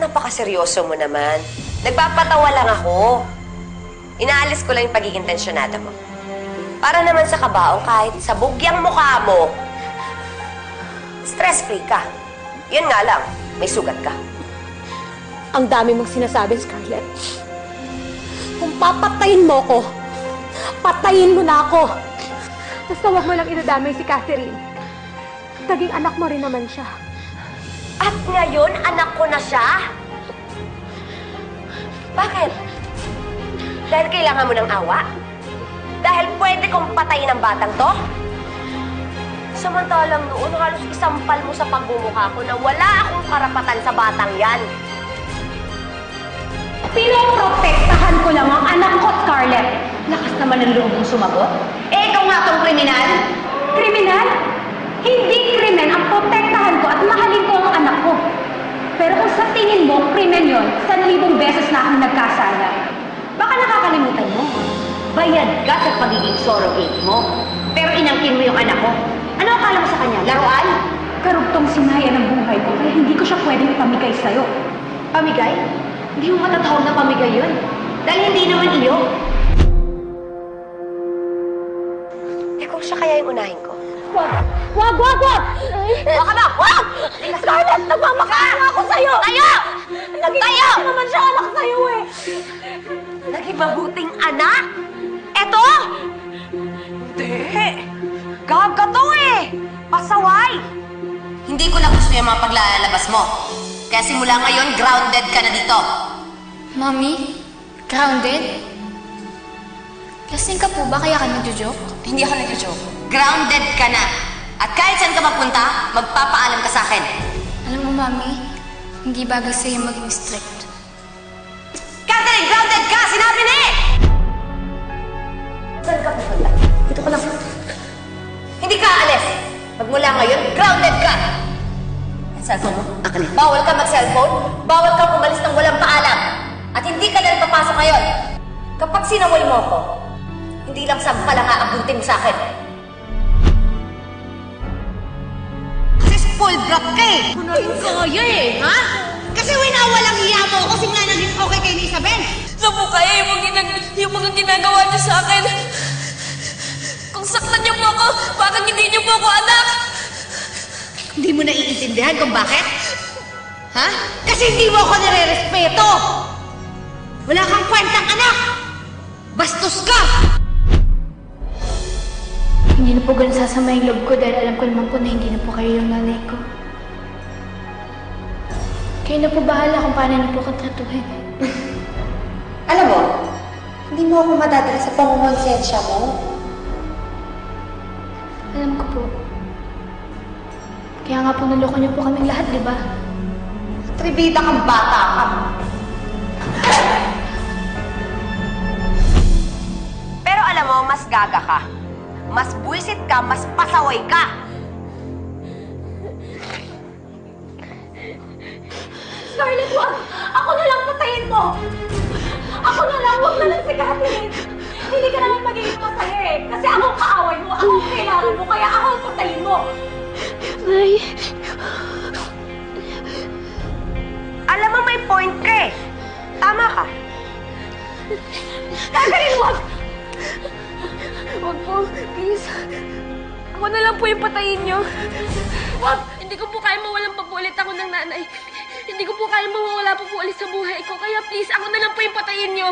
napakaseryoso mo naman. Nagpapatawa lang ako. Inaalis ko lang yung pagiging tensyonado mo. Para naman sa kabaong kahit sa bugyang mukha mo, stress-free ka. Yun nga lang, may sugat ka. Ang dami mong sinasabi, Scarlett. Kung papatayin mo ko, patayin mo na ako. Basta huwag mo lang idadamay si Catherine. Naging anak mo rin naman siya. At ngayon, anak ko na siya? Bakit? Dahil kailangan mo ng awa? Dahil pwede kong patayin ang batang to? Samantalang noon, halos isampal mo sa pagbumukha ko na wala akong karapatan sa batang yan. Pinoprotektahan ko lang ang anak ko, Scarlett. Lakas naman ng loob mong sumagot. Eh, ikaw nga tong kriminal. Kriminal? Hindi krimen ang protektahan ko at mahalin ko ang anak ko. Pero kung sa tingin mo, krimen yon, 1,000 beses na akong nagkasala. Baka nakakalimutan mo. Bayad ka sa pagiging surrogate mo. Pero inangkin mo yung anak ko. Ano akala mo sa kanya? Laruan? Karugtong sinaya ng buhay ko, kaya hindi ko siya pwedeng ipamigay sa'yo. Pamigay? Hindi mo matatawag na pamigay yun. Dahil hindi naman iyo. Eh kung siya kaya yung unahin ko? Wag! Wag! Wag! Wag! Wag ka ba? Wag! Scarlett, nagmamakaawa ako sa'yo! Tayo! Naging Tayo! kasi naman siya anak sa'yo eh! Naging mabuting anak? Eto? Hindi! Gaga to eh! Pasaway! Hindi ko na gusto yung mga paglalabas mo. Kaya simula ngayon, grounded ka na dito. Mommy? Grounded? Lasing ka po ba kaya ka nagjo-joke? Hindi ako nag-joke. Grounded ka na. At kahit saan ka magpunta, magpapaalam ka sa akin. Alam mo, Mommy, hindi bagay sa'yo maging strict. Catherine, grounded ka! Sinabi na eh! Saan ka pupunta? Dito ka lang. Hindi ka aalis. Magmula ngayon, grounded ka! Ang cellphone mo, akin. Bawal ka mag-cellphone, bawal kang umalis ng walang paalam. At hindi ka na rin papasok ngayon. Kapag sinaway mo ko, hindi lang sampal ang aabutin mo sa akin. Kasi spoiled brat ka eh! Kaya eh, ha? Kasi winawalang hiya mo kasi nga naging okay kay Isabel. Alam mo kaya yung mga ginagawa niyo sa akin. Kung saktan niyo po ako, bakit hindi niyo po ako anak? Hindi mo naiintindihan kung bakit? Ha? Kasi hindi mo ako nire-respeto! Wala kang kwentang anak! Bastos ka! Hindi na po ganun sasama yung loob ko dahil alam ko naman po na hindi na po kayo yung nanay ko. Kayo na po bahala kung paano na po katratuhin. Alam mo, hindi mo ako madadala sa pangungonsensya mo. Alam ko po. Kaya nga po naloko niyo po kaming lahat, di ba? Tribida kang bata ka. Pero alam mo, mas gaga ka. Mas buwisit ka, mas pasaway ka. Scarlett, wag! Ako na lang patayin mo! Ako na lang, wag na lang si Catherine! Hindi ka naman magiging masaya eh! Kasi akong kaaway mo, akong kailangan mo, kaya ako ang patayin mo! Nay. Alam mo, may point ka eh. Tama ka. Catherine, wag! Wag po, please. Ako na lang po yung patayin niyo. Wag! Hindi ko po kaya mawalan pa po ulit ako ng nanay. Hindi ko po kaya mawawala pa po ulit sa buhay ko. Kaya please, ako na lang po yung patayin niyo.